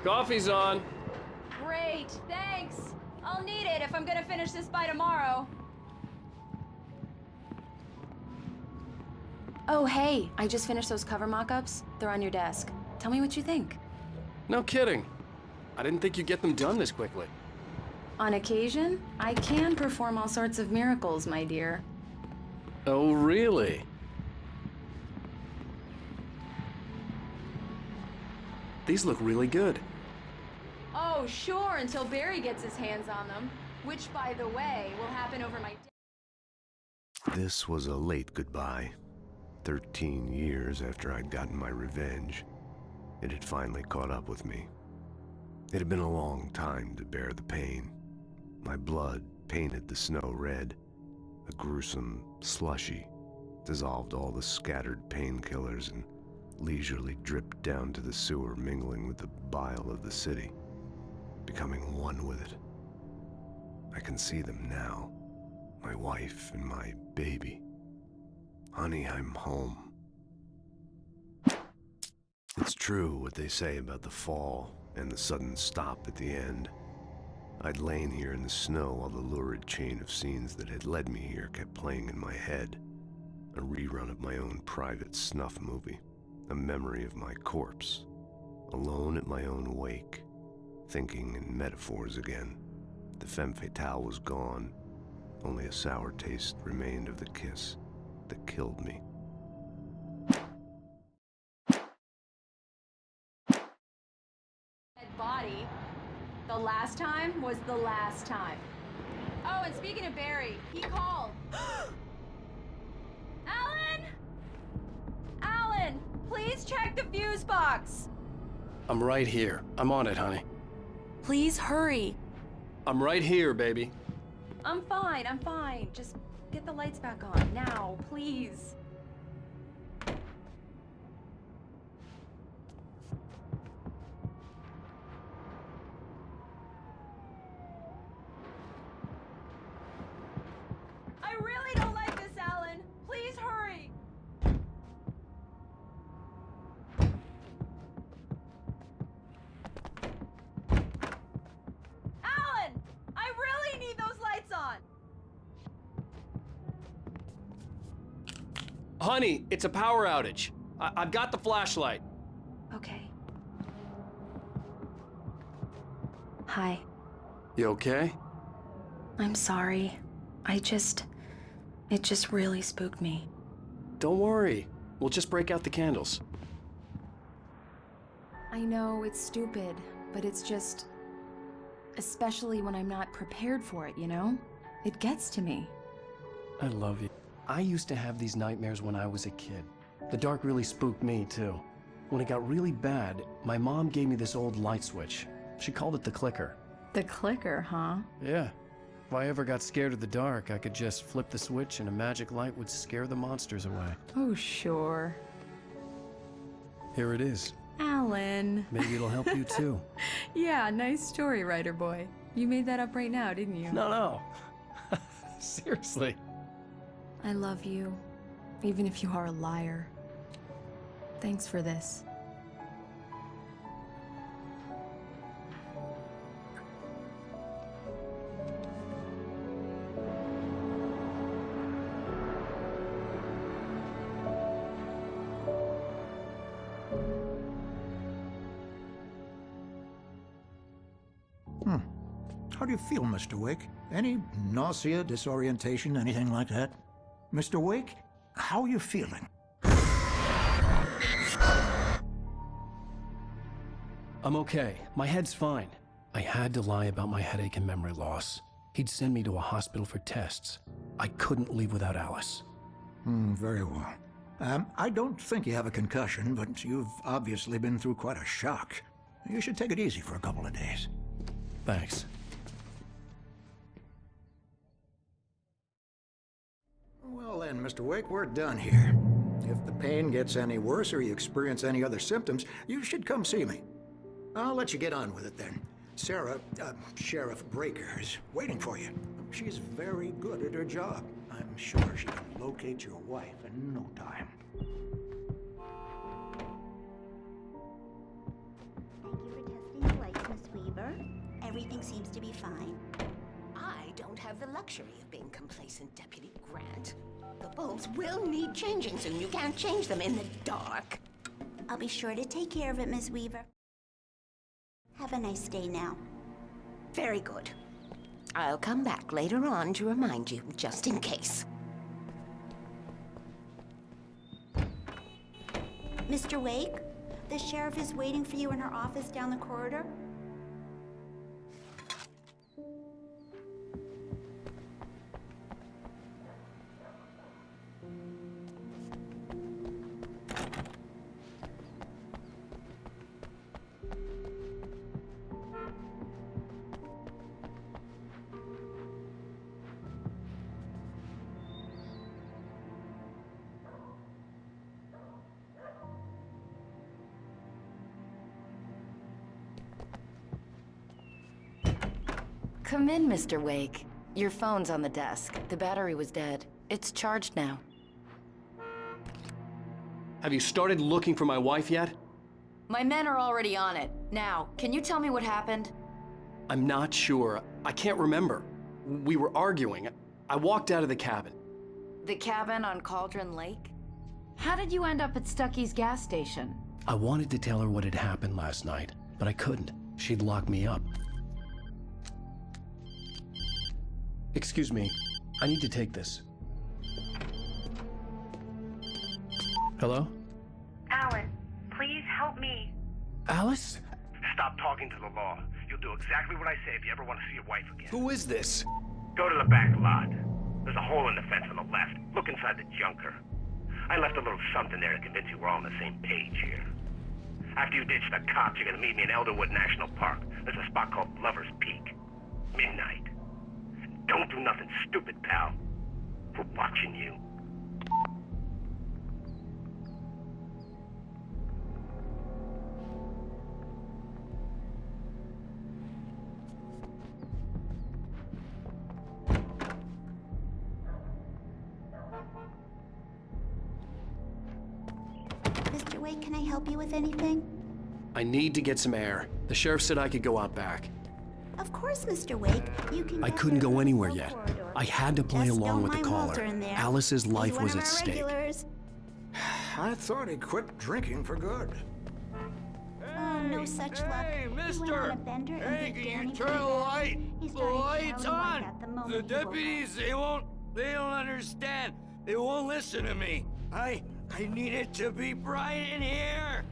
Coffee's on. Great, thanks. I'll need it if I'm gonna finish this by tomorrow. Oh, hey, I just finished those cover mock-ups. They're on your desk. Tell me what you think. No kidding. I didn't think you'd get them done this quickly. On occasion, I can perform all sorts of miracles, my dear. Oh, really? These look really good. Oh, sure, until Barry gets his hands on them. Which, by the way, will happen over my... This was a late goodbye. 13 years after I'd gotten my revenge, it had finally caught up with me. It had been a long time to bear the pain. My blood painted the snow red. A gruesome slushy dissolved all the scattered painkillers and leisurely dripped down to the sewer, mingling with the bile of the city, becoming one with it. I can see them now, my wife and my baby. Honey, I'm home. It's true what they say about the fall and the sudden stop at the end. I'd lain here in the snow while the lurid chain of scenes that had led me here kept playing in my head. A rerun of my own private snuff movie. A memory of my corpse. Alone at my own wake. Thinking in metaphors again. The femme fatale was gone. Only a sour taste remained of the kiss that killed me. Body. The last time was the last time. Oh, and speaking of Barry, he called. Alan! Alan, please check the fuse box. I'm right here. I'm on it, honey. Please hurry. I'm right here, baby. I'm fine, I'm fine. Just get the lights back on now, please. I really don't like this, Alan. Please hurry. Alan! I really need those lights on. Honey, it's a power outage. I've got the flashlight. Okay. Hi. You okay? I'm sorry. It just really spooked me. Don't worry. We'll just break out the candles. I know it's stupid, but it's just... especially when I'm not prepared for it, you know? It gets to me. I love you. I used to have these nightmares when I was a kid. The dark really spooked me, too. When it got really bad, my mom gave me this old light switch. She called it the clicker. The clicker, huh? Yeah. If I ever got scared of the dark, I could just flip the switch and a magic light would scare the monsters away. Oh, sure. Here it is. Alan. Maybe it'll help you, too. Yeah, nice story, writer boy. You made that up right now, didn't you? No. Seriously. I love you, even if you are a liar. Thanks for this. How do you feel, Mr. Wake? Any nausea, disorientation, anything like that? Mr. Wake, how are you feeling? I'm okay. My head's fine. I had to lie about my headache and memory loss. He'd send me to a hospital for tests. I couldn't leave without Alice. Very well. I don't think you have a concussion, but you've obviously been through quite a shock. You should take it easy for a couple of days. Thanks. Well then, Mr. Wake, we're done here. If the pain gets any worse or you experience any other symptoms, you should come see me. I'll let you get on with it then. Sarah, Sheriff Breaker, is waiting for you. She's very good at her job. I'm sure she can locate your wife in no time. Thank you for testing everything seems to be fine. I don't have the luxury of being complacent, Deputy Grant. The bulbs will need changing soon. You can't change them in the dark. I'll be sure to take care of it, Miss Weaver. Have a nice day now. Very good. I'll come back later on to remind you, just in case. Mr. Wake, the sheriff is waiting for you in her office down the corridor. Come in, Mr. Wake. Your phone's on the desk. The battery was dead. It's charged now. Have you started looking for my wife yet? My men are already on it. Now, can you tell me what happened? I'm not sure. I can't remember. We were arguing. I walked out of the cabin. The cabin on Cauldron Lake? How did you end up at Stucky's gas station? I wanted to tell her what had happened last night, but I couldn't. She'd lock me up. Excuse me. I need to take this. Hello? Alice, please help me. Alice? Stop talking to the law. You'll do exactly what I say if you ever want to see your wife again. Who is this? Go to the back lot. There's a hole in the fence on the left. Look inside the junker. I left a little something there to convince you we're all on the same page here. After you ditch the cops, you're gonna meet me in Elderwood National Park. There's a spot called Lover's Peak. Midnight. Don't do nothing stupid, pal. We're watching you. Mr. Wake, can I help you with anything? I need to get some air. The sheriff said I could go out back. Of course, Mr. Wake. You can. I couldn't go anywhere yet. Corridor. I had to play Just along don't with the mind Walter caller. in there. Alice's He's life one was of at our stake. regulars. I thought he quit drinking for good. Oh, no such luck. Hey, He went mister! on a bender and Hey, beat can Danny you turn pretty the bad. light? He The started light's shouting like on! that the moment The he woke up. deputies, they don't understand. They won't listen to me. I need it to be bright in here.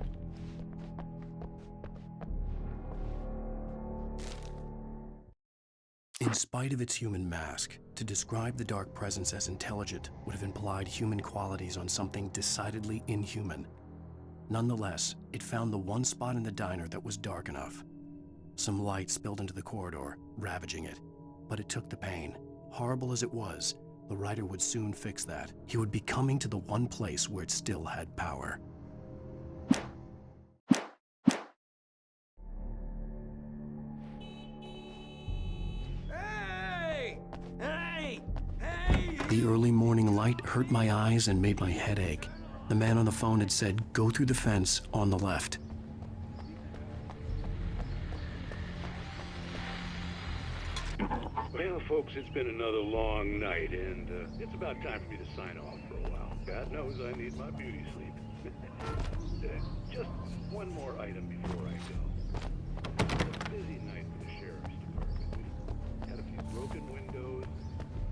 In spite of its human mask, to describe the dark presence as intelligent would have implied human qualities on something decidedly inhuman. Nonetheless, it found the one spot in the diner that was dark enough. Some light spilled into the corridor, ravaging it. But it took the pain. Horrible as it was, the writer would soon fix that. He would be coming to the one place where it still had power. The early morning light hurt my eyes and made my head ache. The man on the phone had said, "Go through the fence on the left." Well, folks, it's been another long night, and it's about time for me to sign off for a while. God knows I need my beauty sleep. Just one more item before I go. A busy night for the sheriff's department. We had a few broken windows,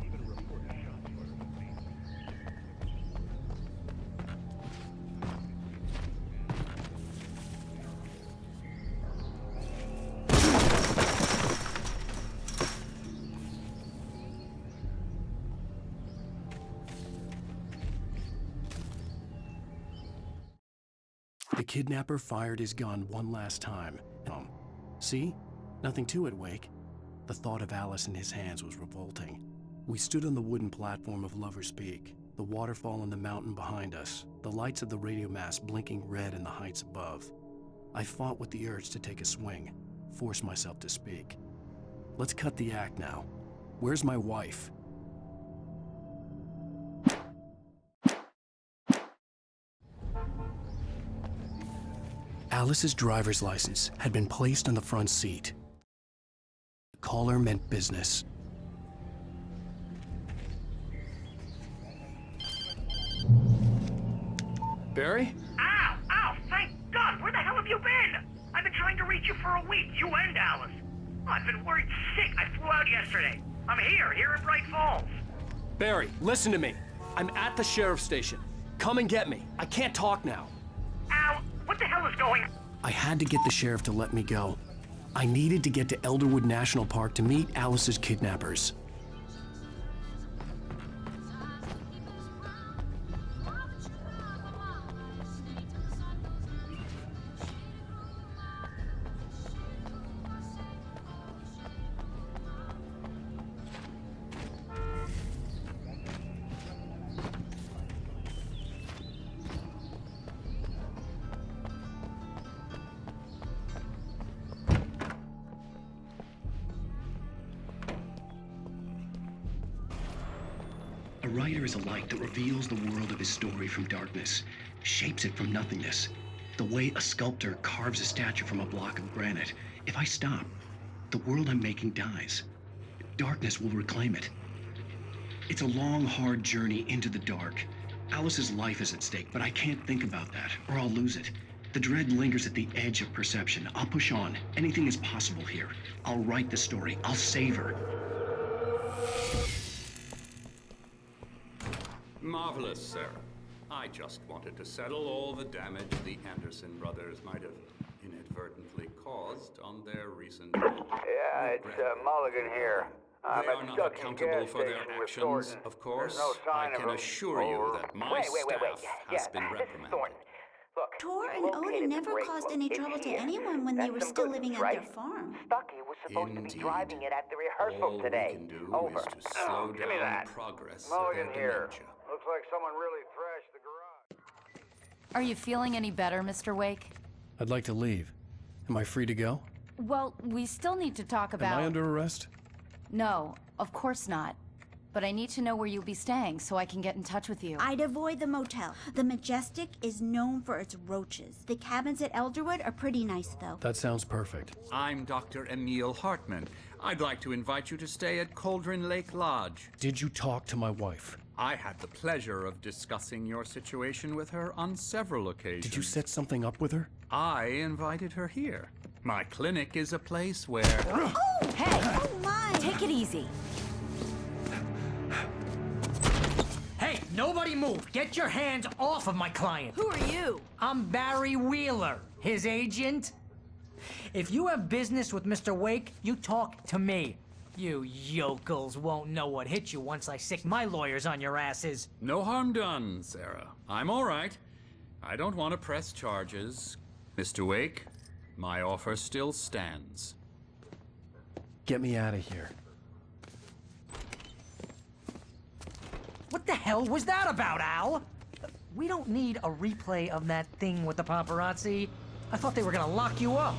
even a reporter shots fired at me. The kidnapper fired his gun one last time. See? Nothing to it, Wake. The thought of Alice in his hands was revolting. We stood on the wooden platform of Lover's Peak, the waterfall in the mountain behind us, the lights of the radio mast blinking red in the heights above. I fought with the urge to take a swing, force myself to speak. Let's cut the act now. Where's my wife? Alice's driver's license had been placed on the front seat. caller meant business. Barry? Ow! Ow! Thank God! Where the hell have you been? I've been trying to reach you for a week, you and Alice. I've been worried sick. I flew out yesterday. I'm here in Bright Falls. Barry, listen to me. I'm at the sheriff's station. Come and get me. I can't talk now. Al, what the hell is going on? I had to get the sheriff to let me go. I needed to get to Elderwood National Park to meet Alice's kidnappers. A writer is a light that reveals the world of his story from darkness, shapes it from nothingness. The way a sculptor carves a statue from a block of granite. If I stop, the world I'm making dies. Darkness will reclaim it. It's a long, hard journey into the dark. Alice's life is at stake, but I can't think about that, or I'll lose it. The dread lingers at the edge of perception. I'll push on. Anything is possible here. I'll write the story. I'll save her. Marvelous, Sarah. I just wanted to settle all the damage the Anderson brothers might have inadvertently caused on their recent... Yeah, it's Mulligan here. I'm They are not accountable for their actions, of course. I can assure you that my staff has been reprimanded. Tor and Odin never caused any trouble to anyone when they were still living at their farm. Stucky was supposed to be driving it at the rehearsal today. All we can do is to slow down progress of their dementia. Looks like someone really thrashed the garage. Are you feeling any better, Mr. Wake? I'd like to leave. Am I free to go? Well, we still need to talk about... Am I under arrest? No, of course not. But I need to know where you'll be staying so I can get in touch with you. I'd avoid the motel. The Majestic is known for its roaches. The cabins at Elderwood are pretty nice, though. That sounds perfect. I'm Dr. Emil Hartman. I'd like to invite you to stay at Cauldron Lake Lodge. Did you talk to my wife? I had the pleasure of discussing your situation with her on several occasions. Did you set something up with her? I invited her here. My clinic is a place where... Oh! Hey! Oh, my! Take it easy. Hey, nobody move! Get your hands off of my client! Who are you? I'm Barry Wheeler, his agent. If you have business with Mr. Wake, you talk to me. You yokels won't know what hit you once I sick my lawyers on your asses. No harm done, Sarah. I'm all right. I don't want to press charges. Mr. Wake, my offer still stands. Get me out of here. What the hell was that about, Al? We don't need a replay of that thing with the paparazzi. I thought they were gonna lock you up.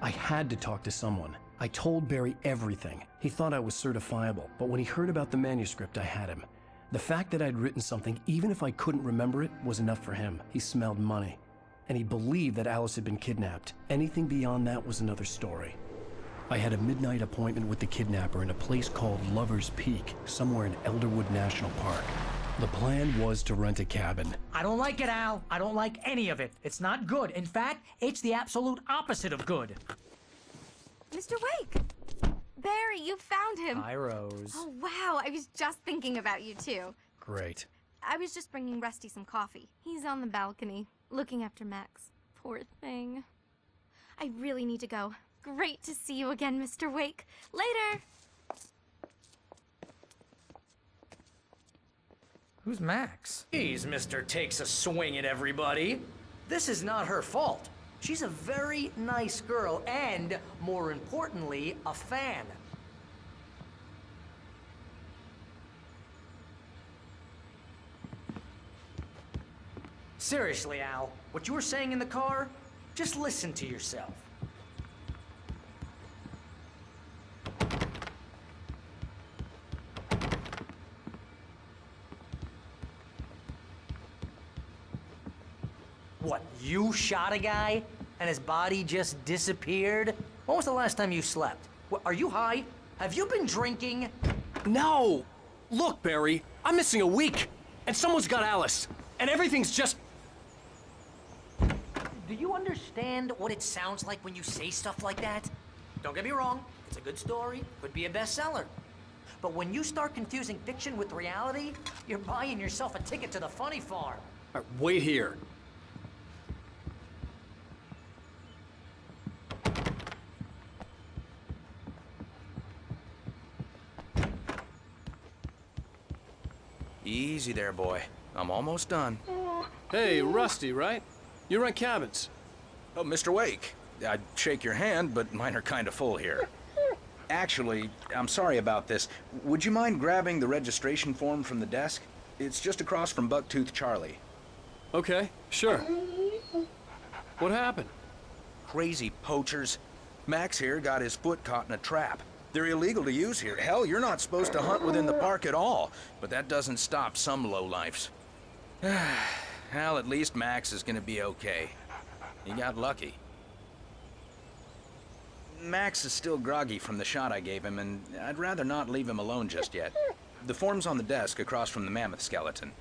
I had to talk to someone. I told Barry everything. He thought I was certifiable, but when he heard about the manuscript, I had him. The fact that I'd written something, even if I couldn't remember it, was enough for him. He smelled money. And he believed that Alice had been kidnapped. Anything beyond that was another story. I had a midnight appointment with the kidnapper in a place called Lover's Peak, somewhere in Elderwood National Park. The plan was to rent a cabin. I don't like it, Al. I don't like any of it. It's not good. In fact, it's the absolute opposite of good. Mr. Wake! Barry, you found him! Hi, Rose. Oh, wow. I was just thinking about you, too. Great. I was just bringing Rusty some coffee. He's on the balcony, looking after Max. Poor thing. I really need to go. Great to see you again, Mr. Wake. Later! Who's Max? Geez, Mr. Takes a swing at everybody. This is not her fault. She's a very nice girl and, more importantly, a fan. Seriously, Al, what you were saying in the car, just listen to yourself. What, you shot a guy? and his body just disappeared? When was the last time you slept? Are you high? Have you been drinking? No! Look, Barry, I'm missing a week, and someone's got Alice, and everything's just... Do you understand what it sounds like when you say stuff like that? Don't get me wrong, it's a good story, could be a bestseller. But when you start confusing fiction with reality, you're buying yourself a ticket to the funny farm. All right, wait here. Easy there, boy. I'm almost done. Hey, Rusty, right? You rent cabins. Oh, Mr. Wake. I'd shake your hand, but mine are kind of full here. Actually, I'm sorry about this. Would you mind grabbing the registration form from the desk? It's just across from Bucktooth Charlie. Okay, sure. What happened? Crazy poachers. Max here got his foot caught in a trap. They're illegal to use here. Hell, you're not supposed to hunt within the park at all. But that doesn't stop some lowlifes. Well, at least Max is gonna be okay. He got lucky. Max is still groggy from the shot I gave him, and I'd rather not leave him alone just yet. The form's on the desk across from the mammoth skeleton.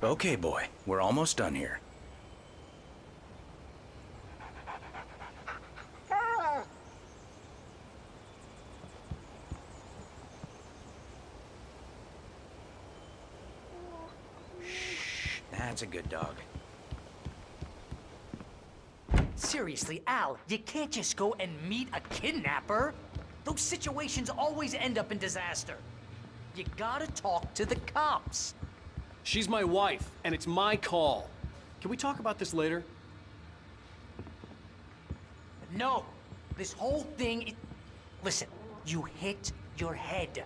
Okay, boy. We're almost done here. Shh. That's a good dog. Seriously, Al, you can't just go and meet a kidnapper. Those situations always end up in disaster. You gotta talk to the cops. She's my wife, and it's my call. Can we talk about this later? No, this whole thing, listen, you hit your head.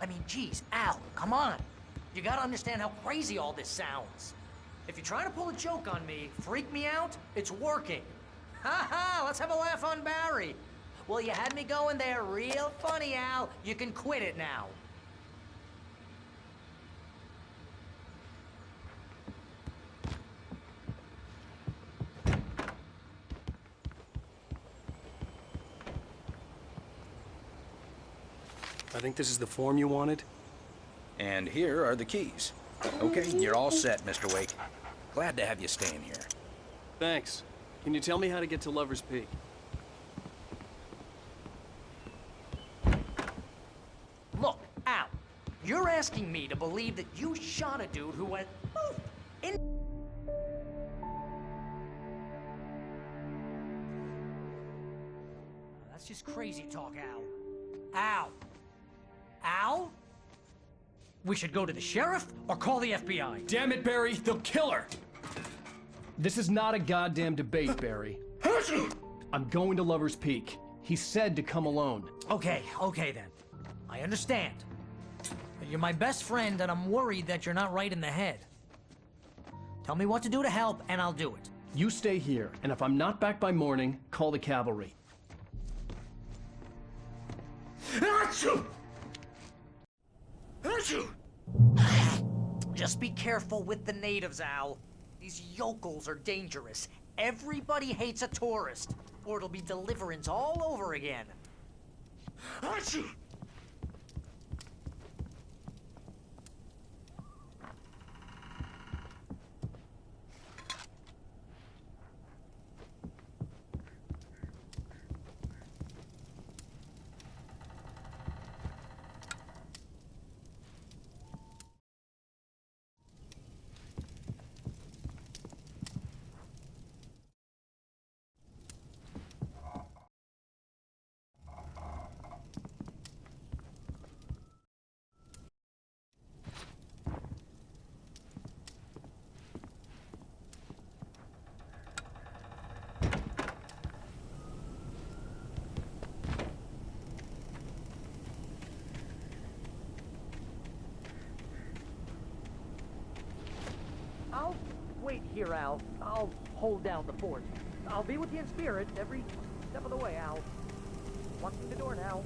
I mean, geez, Al, come on. You gotta understand how crazy all this sounds. If you're trying to pull a joke on me, freak me out, it's working. Ha ha, let's have a laugh on Barry. Well, you had me going there real funny, Al. You can quit it now. I think this is the form you wanted. And here are the keys. Okay, you're all set, Mr. Wake. Glad to have you staying here. Thanks. Can you tell me how to get to Lover's Peak? Look, Al, you're asking me to believe that you shot a dude who went poof in... That's just crazy talk, Al. Al. Al? We should go to the sheriff or call the FBI. Damn it, Barry, they'll kill her! This is not a goddamn debate, Barry. I'm going to Lover's Peak. He said to come alone. Okay then. I understand. But you're my best friend, and I'm worried that you're not right in the head. Tell me what to do to help, and I'll do it. You stay here, and if I'm not back by morning, call the cavalry. Just be careful with the natives, Al. These yokels are dangerous. Everybody hates a tourist, or it'll be Deliverance all over again. I'll wait here, Al. I'll hold down the fort. I'll be with you in spirit every step of the way, Al. Walking the door now.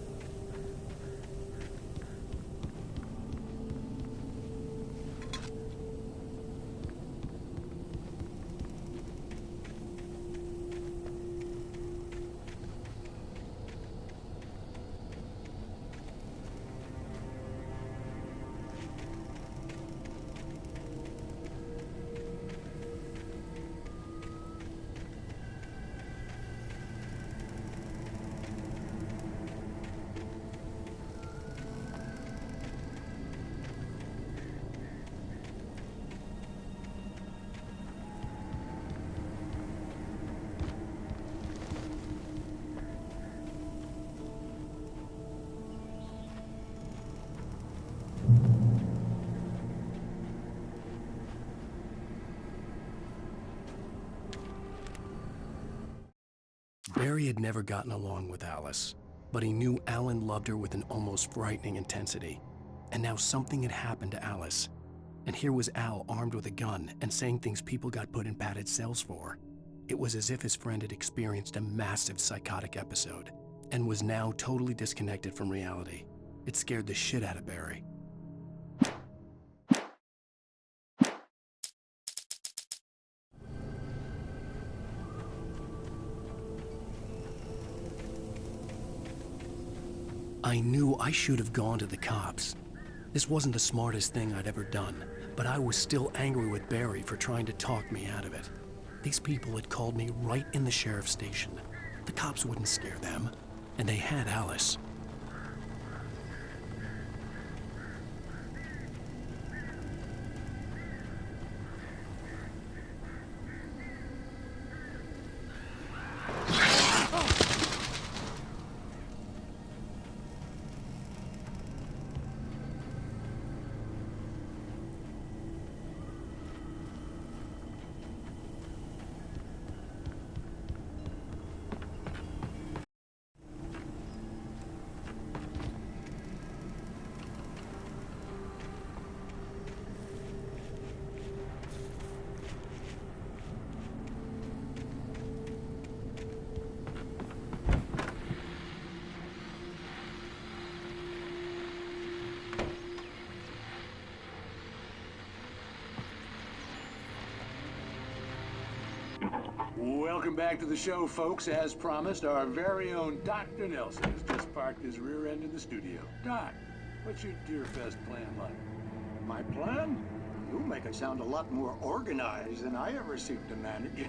Barry had never gotten along with Alice, but he knew Alan loved her with an almost frightening intensity. And now something had happened to Alice. And here was Al armed with a gun and saying things people got put in padded cells for. It was as if his friend had experienced a massive psychotic episode and was now totally disconnected from reality. It scared the shit out of Barry. I knew I should have gone to the cops. This wasn't the smartest thing I'd ever done, but I was still angry with Barry for trying to talk me out of it. These people had called me right in the sheriff's station. The cops wouldn't scare them, and they had Alice. Welcome back to the show, folks. As promised, our very own Dr. Nelson has just parked his rear end in the studio. Doc, what's your Deer Fest plan like? My plan? You make it sound a lot more organized than I ever seem to manage.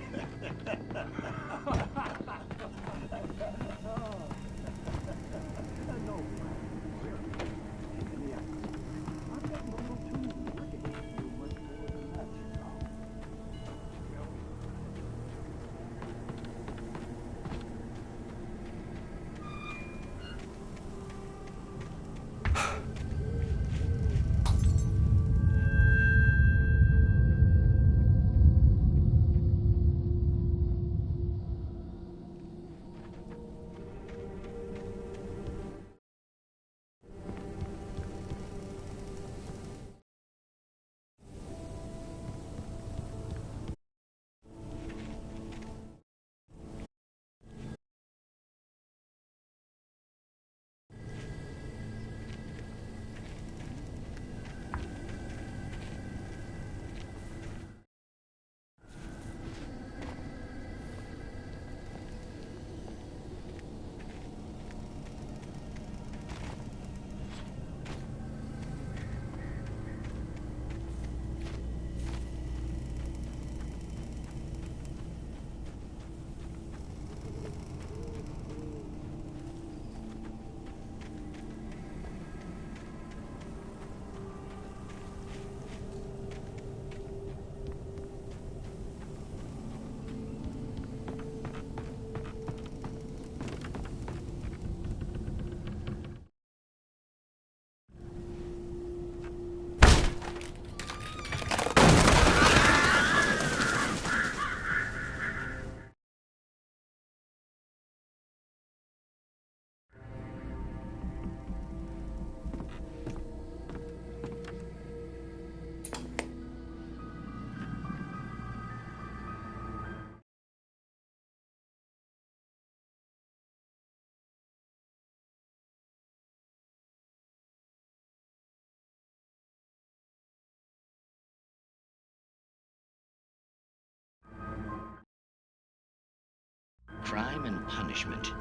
Crime and punishment.